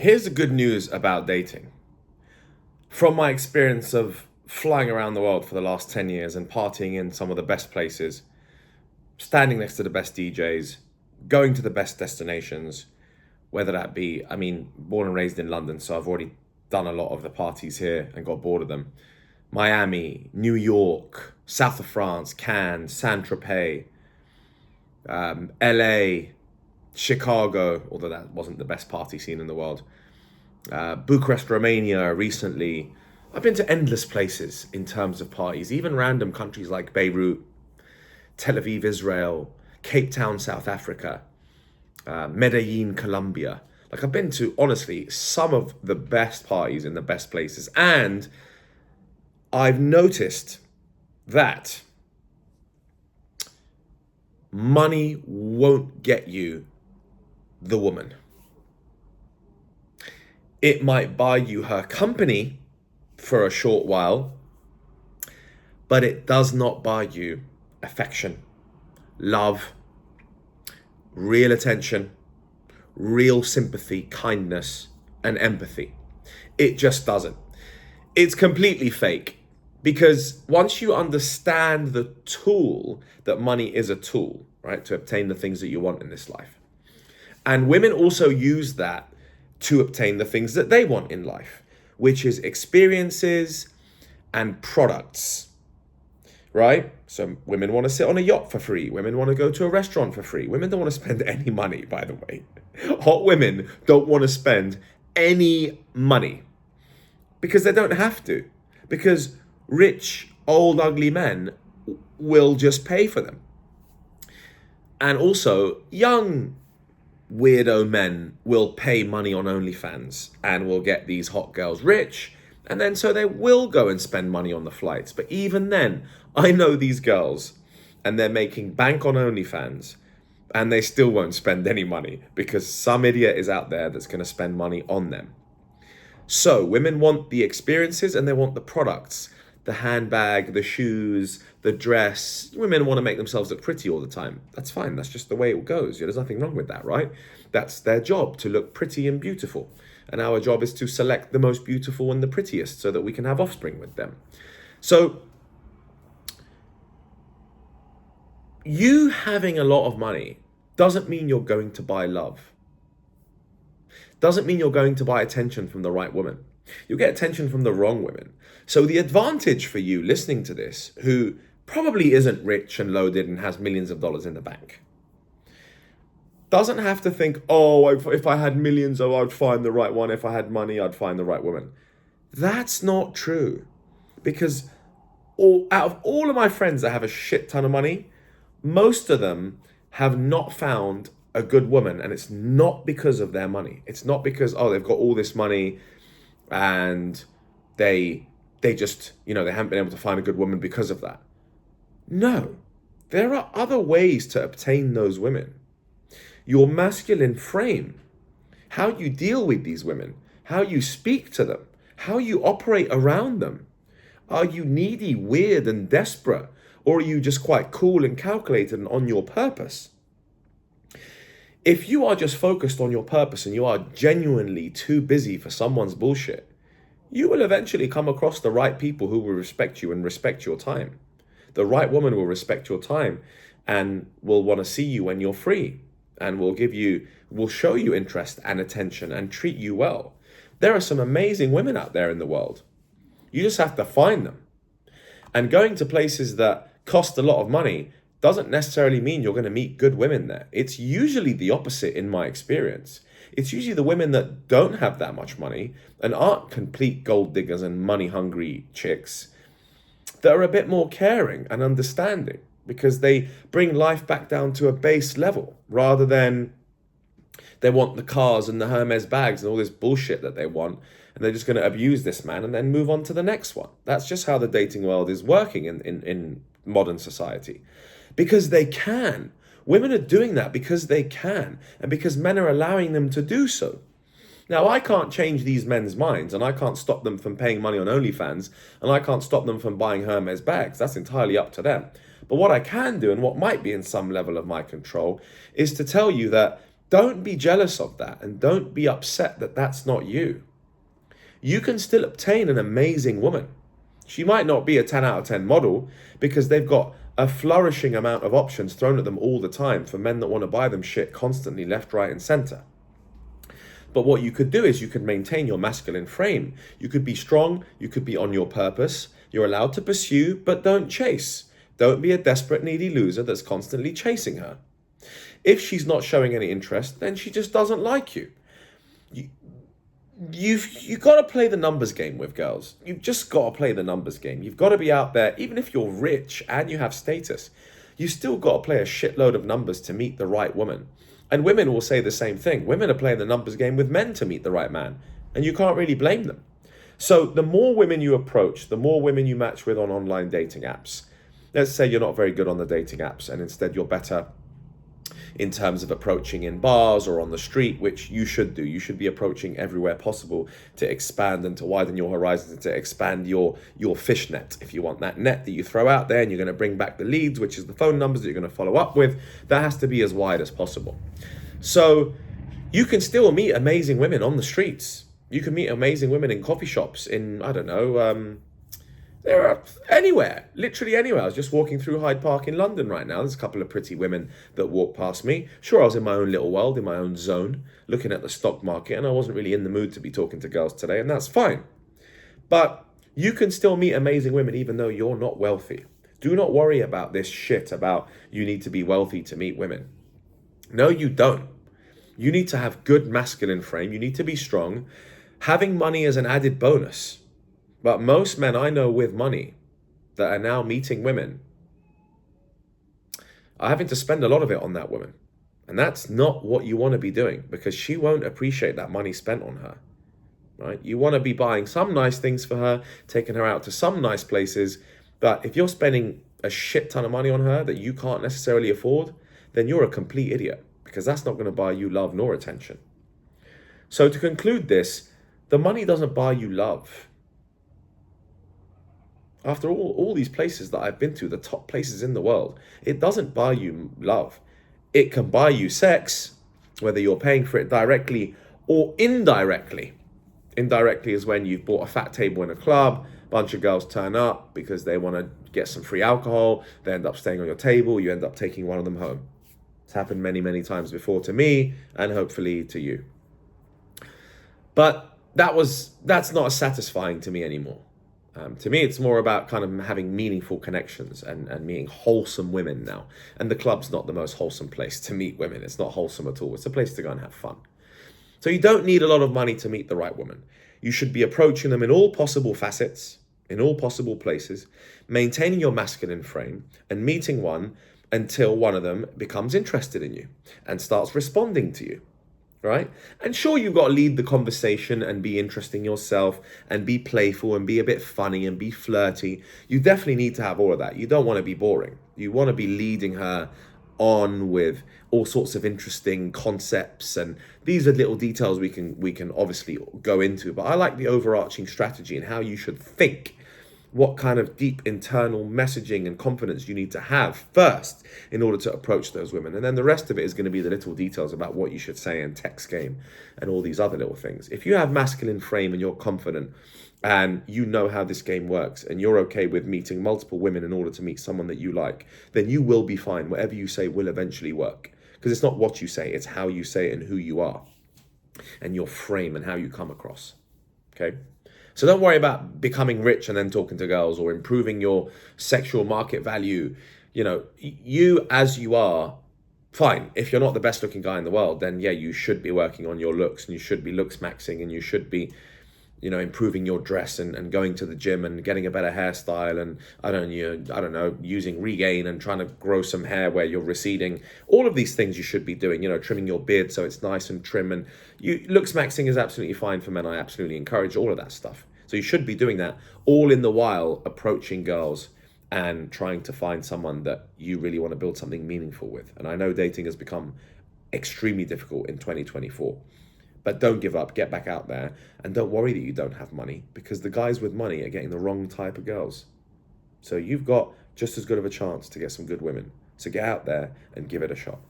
Here's the good news about dating. From my experience of flying around the world for the last 10 years and partying in some of the best places, standing next to the best DJs, going to the best destinations, whether that be, born and raised in London, so I've already done a lot of the parties here and got bored of them. Miami, New York, south of France, Cannes, Saint-Tropez, LA, Chicago, although that wasn't the best party scene in the world. Bucharest, Romania recently. I've been to endless places in terms of parties, even random countries like Beirut, Tel Aviv, Israel, Cape Town, South Africa, Medellin, Colombia. Like, I've been to, honestly, some of the best parties in the best places. And I've noticed that money won't get you the woman. It might buy you her company for a short while, but it does not buy you affection, love, real attention, real sympathy, kindness, and empathy. It just doesn't. It's completely fake, because once you understand the tool, that money is a tool, right, to obtain the things that you want in this life. And women also use that to obtain the things that they want in life, which is experiences and products, right? So women want to sit on a yacht for free. Women want to go to a restaurant for free. Women don't want to spend any money, by the way. Hot women don't want to spend any money because they don't have to, because rich, old, ugly men will just pay for them. And also, young weirdo men will pay money on OnlyFans and will get these hot girls rich, and then so they will go and spend money on the flights. But even then, I know these girls and they're making bank on OnlyFans and they still won't spend any money because some idiot is out there that's going to spend money on them. So women want the experiences and they want the products, the handbag, the shoes, the dress. Women want to make themselves look pretty all the time. That's fine. That's just the way it goes. There's nothing wrong with that, right? That's their job, to look pretty and beautiful. And our job is to select the most beautiful and the prettiest so that we can have offspring with them. So you having a lot of money doesn't mean you're going to buy love. Doesn't mean you're going to buy attention from the right woman. You'll get attention from the wrong women. So the advantage for you listening to this, who probably isn't rich and loaded and has millions of dollars in the bank, doesn't have to think, oh, if I had millions, oh, I'd find the right one. If I had money, I'd find the right woman. That's not true. Because out of all of my friends that have a shit ton of money, most of them have not found a good woman. And it's not because of their money. It's not because, oh, they've got all this money and they just, they haven't been able to find a good woman because of that. No, there are other ways to obtain those women. Your masculine frame, how you deal with these women, how you speak to them, how you operate around them. Are you needy, weird, and desperate? Or are you just quite cool and calculated and on your purpose? If you are just focused on your purpose and you are genuinely too busy for someone's bullshit, you will eventually come across the right people who will respect you and respect your time. The right woman will respect your time and will want to see you when you're free and will show you interest and attention and treat you well. There are some amazing women out there in the world. You just have to find them. And going to places that cost a lot of money doesn't necessarily mean you're going to meet good women there. It's usually the opposite in my experience. It's usually the women that don't have that much money and aren't complete gold diggers and money hungry chicks that are a bit more caring and understanding, because they bring life back down to a base level rather than they want the cars and the Hermes bags and all this bullshit that they want, and they're just going to abuse this man and then move on to the next one. That's just how the dating world is working in modern society. Because they can. Women are doing that because they can, and because men are allowing them to do so. Now, I can't change these men's minds, and I can't stop them from paying money on OnlyFans, and I can't stop them from buying Hermes bags. That's entirely up to them. But what I can do, and what might be in some level of my control, is to tell you that Don't be jealous of that, and don't be upset that that's not you. You can still obtain an amazing woman. She might not be a 10 out of 10 model because they've got a flourishing amount of options thrown at them all the time for men that want to buy them shit constantly left, right, and center. But what you could do is you could maintain your masculine frame. You could be strong, you could be on your purpose. You're allowed to pursue, but don't chase. Don't be a desperate, needy loser that's constantly chasing her. If she's not showing any interest, then she just doesn't like you. You've got to play the numbers game with girls. You've just got to play the numbers game. You've got to be out there, even if you're rich and you have status, you still got to play a shitload of numbers to meet the right woman. And women will say the same thing. Women are playing the numbers game with men to meet the right man, and you can't really blame them. So the more women you approach, the more women you match with on online dating apps. Let's say you're not very good on the dating apps, and instead you're better in terms of approaching in bars or on the street, which you should do. You should be approaching everywhere possible to expand and to widen your horizons and to expand your fish net. If you want that net that you throw out there and you're going to bring back the leads, which is the phone numbers that you're going to follow up with, that has to be as wide as possible. So you can still meet amazing women on the streets. You can meet amazing women in coffee shops, in, I don't know, there are anywhere, literally anywhere. I was just walking through Hyde Park in London right now. There's a couple of pretty women that walked past me. Sure, I was in my own little world, in my own zone, looking at the stock market, and I wasn't really in the mood to be talking to girls today, and that's fine. But you can still meet amazing women even though you're not wealthy. Do not worry about this shit about you need to be wealthy to meet women. No, you don't. You need to have good masculine frame. You need to be strong. Having money is an added bonus. But most men I know with money that are now meeting women are having to spend a lot of it on that woman. And that's not what you want to be doing, because she won't appreciate that money spent on her, right? You want to be buying some nice things for her, taking her out to some nice places. But if you're spending a shit ton of money on her that you can't necessarily afford, then you're a complete idiot, because that's not going to buy you love nor attention. So to conclude this, the money doesn't buy you love. After all these places that I've been to, the top places in the world, it doesn't buy you love. It can buy you sex, whether you're paying for it directly or indirectly. Indirectly is when you've bought a fat table in a club, a bunch of girls turn up because they want to get some free alcohol, they end up staying on your table, you end up taking one of them home. It's happened many, many times before to me, and hopefully to you. But that's not as satisfying to me anymore. To me, it's more about kind of having meaningful connections and meeting wholesome women now. And the club's not the most wholesome place to meet women. It's not wholesome at all. It's a place to go and have fun. So you don't need a lot of money to meet the right woman. You should be approaching them in all possible facets, in all possible places, maintaining your masculine frame and meeting one until one of them becomes interested in you and starts responding to you. Right? And sure, you've got to lead the conversation and be interesting yourself and be playful and be a bit funny and be flirty. You definitely need to have all of that. You don't want to be boring. You want to be leading her on with all sorts of interesting concepts, and these are little details we can obviously go into, but I like the overarching strategy and how you should think, what kind of deep internal messaging and confidence you need to have first in order to approach those women. And then the rest of it is going to be the little details about what you should say and text game and all these other little things. If you have masculine frame and you're confident and you know how this game works and you're okay with meeting multiple women in order to meet someone that you like, then you will be fine. Whatever you say will eventually work, because it's not what you say, it's how you say it and who you are and your frame and how you come across. Okay? So don't worry about becoming rich and then talking to girls or improving your sexual market value. You know, you as you are, fine. If you're not the best looking guy in the world, then yeah, you should be working on your looks and you should be looks maxing and you should be, you know, improving your dress and going to the gym and getting a better hairstyle and I don't know, using Regain and trying to grow some hair where you're receding. All of these things you should be doing, you know, trimming your beard so it's nice and trim, and looks maxing is absolutely fine for men. I absolutely encourage all of that stuff. So you should be doing that, all in the while approaching girls and trying to find someone that you really want to build something meaningful with. And I know dating has become extremely difficult in 2024. But don't give up, get back out there, and don't worry that you don't have money, because the guys with money are getting the wrong type of girls. So you've got just as good of a chance to get some good women. So get out there and give it a shot.